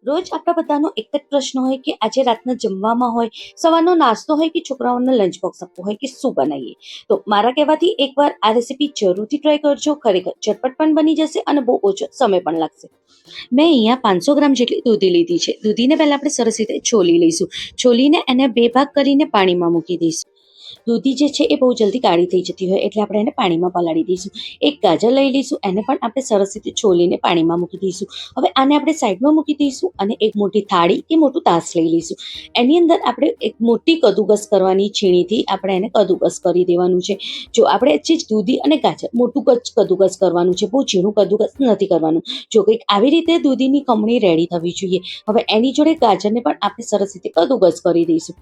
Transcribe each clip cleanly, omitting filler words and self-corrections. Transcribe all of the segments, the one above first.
રોજ આપણા બધાનો એક જ પ્રશ્ન હોય કે આજે રાતના જમવામાં હોય, સવારનો નાસ્તો હોય કે છોકરાઓને લંચ બોક્સ આપવું હોય કે શું બનાવીએ. તો મારા કહેવાથી એકવાર આ રેસીપી જરૂરથી ટ્રાય કરજો. ખરેખર ઝટપટ પણ બની જશે અને બહુ ઓછો સમય પણ લાગશે. મેં અહીંયા 500 ગ્રામ જેટલી દૂધી લીધી છે. દૂધીને પહેલા આપણે સરસ રીતે છોલી લઈશું. છોલીને એને 2 ભાગ કરીને પાણીમાં મૂકી દઈશું. દૂધી જે છે એ બહુ જલ્દી કાળી થઈ જતી હોય એટલે આપણે એને પાણીમાં પલાળી દઈશું. એક ગાજર લઈ લઈશું, એને પણ આપણે સરસ રીતે છોલીને પાણીમાં મૂકી દઈશું. હવે આને આપણે સાઈડમાં મૂકી દઈશું અને એક મોટી થાળી કે મોટું તાસ લઈ લઈશું. એની અંદર આપણે એક મોટી કદુકસ કરવાની છીણીથી આપણે એને કદુકસ કરી દેવાનું છે. જો આપણે જે દૂધી અને ગાજર મોટું કદુકસ કરવાનું છે, બહુ ઝીણું કદુકસ નથી કરવાનું. જો કંઈક આવી રીતે દૂધીની ખમણી રેડી થવી જોઈએ. હવે એની જોડે ગાજરને પણ આપણે સરસ રીતે કદુકસ કરી દઈશું.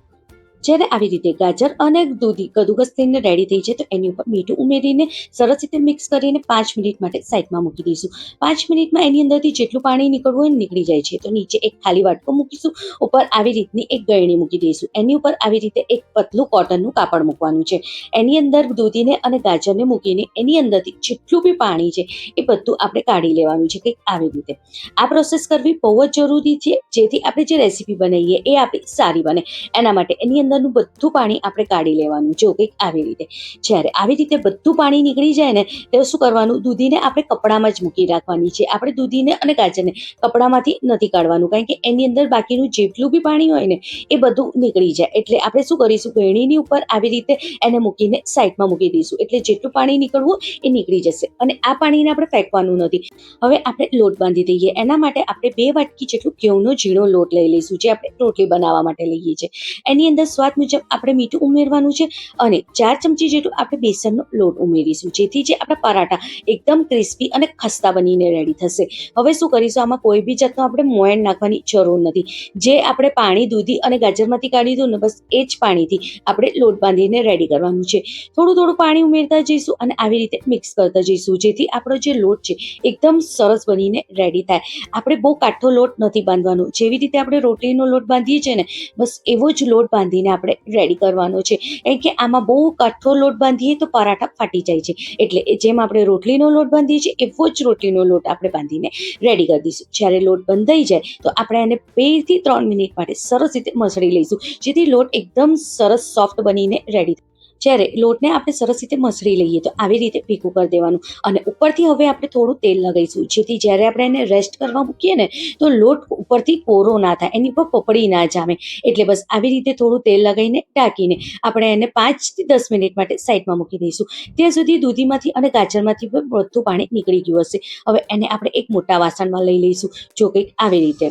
જ્યારે આવી રીતે ગાજર અને દૂધી કદુકસ થઈને રેડી થઈ જાય તો એની ઉપર મીઠું ઉમેરીને સરસ રીતે મિક્સ કરીને 5 મિનિટ માટે સાઈડમાં મૂકી દઈશું. 5 મિનિટમાં એની અંદરથી જેટલું પાણી નીકળવું હોય નીકળી જાય છે. તો નીચે એક ખાલી વાટકો મૂકીશું, ઉપર આવી રીતની એક ગળણી મૂકી દઈશું. એની ઉપર આવી રીતે એક પતલું કોટનનું કાપડ મૂકવાનું છે. એની અંદર દૂધીને અને ગાજરને મૂકીને એની અંદરથી જેટલું બી પાણી છે એ બધું આપણે કાઢી લેવાનું છે. કંઈક આવી રીતે આ પ્રોસેસ કરવી બહુ જ જરૂરી છે, જેથી આપણે જે રેસીપી બનાવીએ એ આપણી સારી બને. એના માટે એની અંદરનું બધું પાણી આપણે કાઢી લેવાનું. જો કંઈક આવી રીતે જ્યારે આવી રીતે બધું પાણી નીકળી જાય ને ત્યારે શું કરવાનું, દૂધીને આપણે કપડામાં જ મૂકી રાખવાની છે. આપણે દૂધીને અને ગાજરને કપડામાંથી નથી કાઢવાનું, કારણ કે એની અંદર બાકીનું જેટલું બી પાણી હોય ને એ બધું નીકળી જાય. એટલે આપણે શું કરીશું, ગળણીની ઉપર આવી રીતે એને મૂકીને સાઈડમાં મૂકી દઈશું. એટલે જેટલું પાણી નીકળવું એ નીકળી જશે અને આ પાણીને આપણે ફેંકવાનું નથી. હવે આપણે લોટ બાંધી દઈએ. એના માટે આપણે 2 વાટકી જેટલું ઘઉંનો ઝીણો લોટ લઈ લઈશું, જે આપણે રોટલી બનાવવા માટે લઈએ છીએ. એની અંદર સ્વાદ મુજબ આપણે મીઠું ઉમેરવાનું છે અને 4 ચમચી જેટલું આપણે બેસનનો લોટ ઉમેરીશું, જેથી જે આપણા પરાઠા એકદમ ક્રિસ્પી અને ખસ્તા બનીને રેડી થશે. હવે શું કરીશું, આમાં કોઈ બી જાતનો આપણે મોયણ નાખવાની જરૂર નથી. જે આપણે પાણી દૂધી અને ગાજરમાંથી કાઢી દઉં ને બસ એ જ પાણીથી આપણે લોટ બાંધીને રેડી કરવાનું છે. થોડું થોડું પાણી ઉમેરતા જઈશું અને આવી રીતે મિક્સ કરતા જઈશું, જેથી આપણો જે લોટ છે એકદમ સરસ બનીને રેડી થાય. આપણે બહુ કાઠો લોટ નથી બાંધવાનો. જેવી રીતે આપણે રોટલીનો લોટ બાંધીએ છીએ ને બસ એવો જ લોટ બાંધીને આપણે રેડી કરવાનો છે. કારણ કે આમાં બહુ કાઠો લોટ બાંધીએ તો પરાઠા ફાટી જાય છે. એટલે જેમ આપણે રોટલીનો લોટ બાંધીએ છીએ એવો જ રોટલીનો લોટ આપણે બાંધીને રેડી કરી દઈશું. જ્યારે લોટ બંધાઈ જાય તો આપણે એને 2 થી 3 મિનિટ માટે સરસ રીતે મસળી લઈશું, જેથી લોટ એકદમ સરસ સોફ્ટ બનીને રેડી થાય. જ્યારે લોટને આપણે સરસ રીતે મસળી લઈએ તો આવી રીતે ભેગું કરી દેવાનું અને ઉપરથી હવે આપણે થોડું તેલ લગાવીશું, જેથી જ્યારે આપણે એને રેસ્ટ કરવા મૂકીએ ને તો લોટ ઉપરથી કોરો ના થાય, એની પર પપડી ના જામે. એટલે બસ આવી રીતે થોડું તેલ લગાવીને ઢાંકીને આપણે એને 5 થી 10 મિનિટ માટે સાઈડમાં મૂકી દઈશું. ત્યાં સુધી દૂધીમાંથી અને ગાજરમાંથી પણ બધું પાણી નીકળી ગયું હશે. હવે એને આપણે એક મોટા વાસણમાં લઈ લઈશું. જો કંઈક આવી રીતે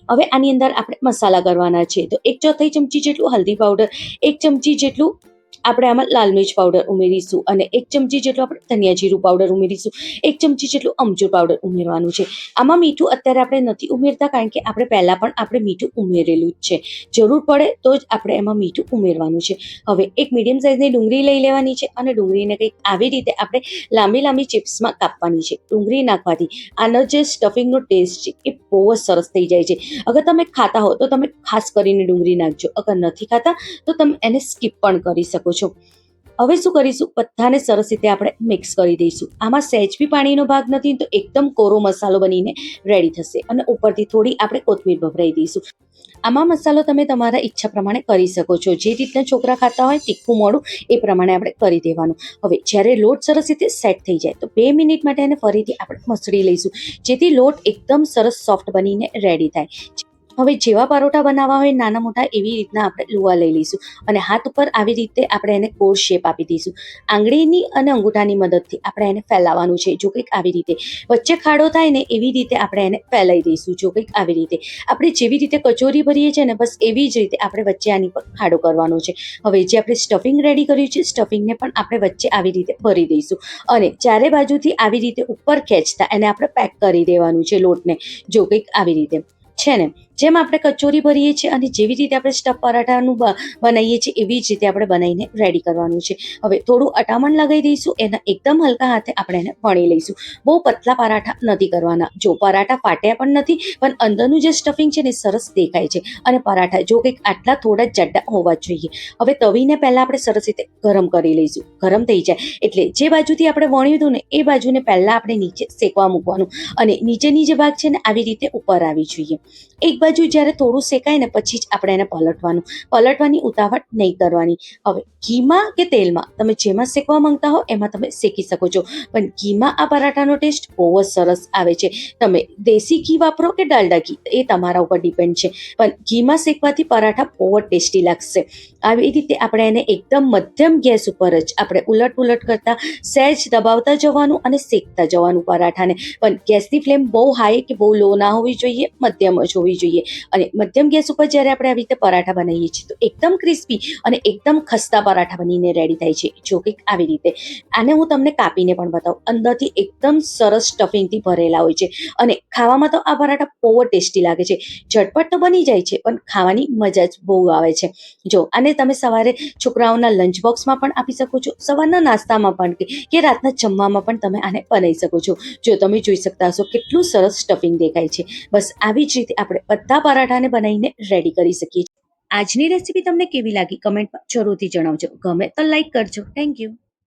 હવે આની અંદર આપણે મસાલા કરવાના છે. તો 1/4 ચમચી જેટલું હલ્દી પાવડર, 1 ચમચી જેટલું આપણે આમાં લાલ મિર્ચ પાવડર ઉમેરીશું અને 1 ચમચી જેટલું આપણે ધનિયા જીરું પાવડર ઉમેરીશું. 1 ચમચી જેટલું અમચૂર પાવડર ઉમેરવાનું છે. આમાં મીઠું અત્યારે આપણે નથી ઉમેરતા, કારણ કે આપણે પહેલા પણ આપણે મીઠું ઉમેરેલું જ છે. જરૂર પડે તો જ આપણે એમાં મીઠું ઉમેરવાનું છે. હવે એક મીડિયમ સાઇઝની ડુંગળી લઈ લેવાની છે અને ડુંગળીને કંઈક આવી રીતે આપણે લાંબી લાંબી ચિપ્સમાં કાપવાની છે. ડુંગળી નાખવાથી આનો જે સ્ટફિંગનો ટેસ્ટ છે એ બહુ જ સરસ થઈ જાય છે. અગર તમે ખાતા હો તો તમે ખાસ કરીને ડુંગળી નાખજો. અગર નથી ખાતા તો તમે એને સ્કીપ પણ કરી શકો છો. હવે શું કરીશું, બધાને સરસ રીતે આપણે મિક્સ કરી દઈશું. આમાં સહેજ બી પાણીનો ભાગ નથી તો એકદમ કોરો મસાલો બનીને રેડી થશે અને ઉપરથી થોડી આપણે કોથમીર ભભરાઈ દઈશું. આમાં મસાલો તમે તમારા ઈચ્છા પ્રમાણે કરી શકો છો. જે રીતના છોકરા ખાતા હોય તીખું મોડું એ પ્રમાણે આપણે કરી દેવાનું. હવે જ્યારે લોટ સરસ રીતે સેટ થઈ જાય તો 2 મિનિટ માટે એને ફરીથી આપણે મસળી લઈશું, જેથી લોટ એકદમ સરસ સોફ્ટ બનીને રેડી થાય. હવે જેવા પરોઠા બનાવવા હોય નાના મોટા એવી રીતના આપણે લુવા લઈ લઈશું અને હાથ ઉપર આવી રીતે આપણે એને ગોળ શેપ આપી દઈશું. આંગળીની અને અંગૂઠાની મદદથી આપણે એને ફેલાવવાનું છે. જો કંઈક આવી રીતે વચ્ચે ખાડો થાય ને એવી રીતે આપણે એને ફેલાઈ દઈશું. જો કંઈક આવી રીતે આપણે જેવી રીતે કચોરી ભરીએ છીએ ને બસ એવી જ રીતે આપણે વચ્ચે આની પર ખાડો કરવાનો છે. હવે જે આપણે સ્ટફિંગ રેડી કર્યું છે સ્ટફિંગને પણ આપણે વચ્ચે આવી રીતે ભરી દઈશું અને ચારે બાજુથી આવી રીતે ઉપર ખેંચતા એને આપણે પેક કરી દેવાનું છે લોટને. જો કંઈક આવી રીતે છે ને જેમ આપણે કચોરી ભરીએ છીએ અને જેવી રીતે આપણે સ્ટફ પરાઠાનું બનાવીએ છીએ એવી જ રીતે આપણે બનાવીને રેડી કરવાનું છે. હવે થોડું અટામણ લગાવી દઈશું, એના એકદમ હલકા હાથે આપણે એને વણી લઈશું. બહુ પતલા પરાઠા નથી કરવાના. જો પરાઠા ફાટ્યા પણ નથી, પણ અંદરનું જે સ્ટફિંગ છે ને સરસ દેખાય છે. અને પરાઠા જો કંઈક આટલા થોડા જાડા હોવા જોઈએ. હવે તવીને પહેલા આપણે સરસ રીતે ગરમ કરી લઈશું. ગરમ થઈ જાય એટલે જે બાજુથી આપણે વણ્યું હતું ને એ બાજુને પહેલા આપણે નીચે શેકવા મૂકવાનું, અને નીચેની જે ભાગ છે ને આવી રીતે ઉપર આવી જોઈએ. એક બાજુ જ્યારે થોડું શેકાય ને પછી જ આપણે એને પલટવાની ઉતાવળ નહીં કરવાની. હવે ઘીમાં કે તેલમાં તમે જેમાં શેકવા માંગતા હો એમાં તમે શેકી શકો છો, પણ ઘીમાં આ પરાઠાનો ટેસ્ટ બહુ જ સરસ આવે છે. તમે દેશી ઘી વાપરો કે ડાલડા ઘી એ તમારા ઉપર ડિપેન્ડ છે, પણ ઘીમાં શેકવાથી પરાઠા બહુ જ ટેસ્ટી લાગશે. આવી રીતે આપણે એને એકદમ મધ્યમ ગેસ ઉપર જ આપણે ઉલટ કરતા સહેજ દબાવતા જવાનું અને શેકતા જવાનું પરાઠાને. પણ ગેસની ફ્લેમ બહુ હાઈ કે બહુ લો ના હોવી જોઈએ, મધ્યમ જ હોવી જોઈએ. અને મધ્યમ ગેસ ઉપર જ્યારે આપણે આવી રીતે પરાઠા બનાવીએ છીએ તો એકદમ ક્રિસ્પી અને એકદમ ખસ્તા પરાઠા બનીને રેડી થાય છે. જો કંઈક આવી રીતે આને હું તમને કાપીને પણ બતાવું. અંદરથી એકદમ સરસ સ્ટફિંગથી ભરેલા હોય છે, અને ખાવામાં તો આ પરાઠા બહુ જ ટેસ્ટી લાગે છે. ઝટપટ તો બની જાય છે પણ ખાવાની મજા જ બહુ આવે છે. જો આને તમે સવારે છોકરાઓના લંચ બોક્સમાં પણ આપી શકો છો, સવારના નાસ્તામાં પણ કે રાતના જમવામાં પણ તમે આને બનાવી શકો છો. જો તમે જોઈ શકતા હશો કેટલું સરસ સ્ટફિંગ દેખાય છે. બસ આવી જ રીતે આપણે બધા પરાઠાને બનાવીને રેડી કરી શકીએ છીએ. આજની રેસીપી તમને કેવી લાગી કમેન્ટમાં જરૂરથી જણાવજો. ગમે તો લાઈક કરજો. Thank you.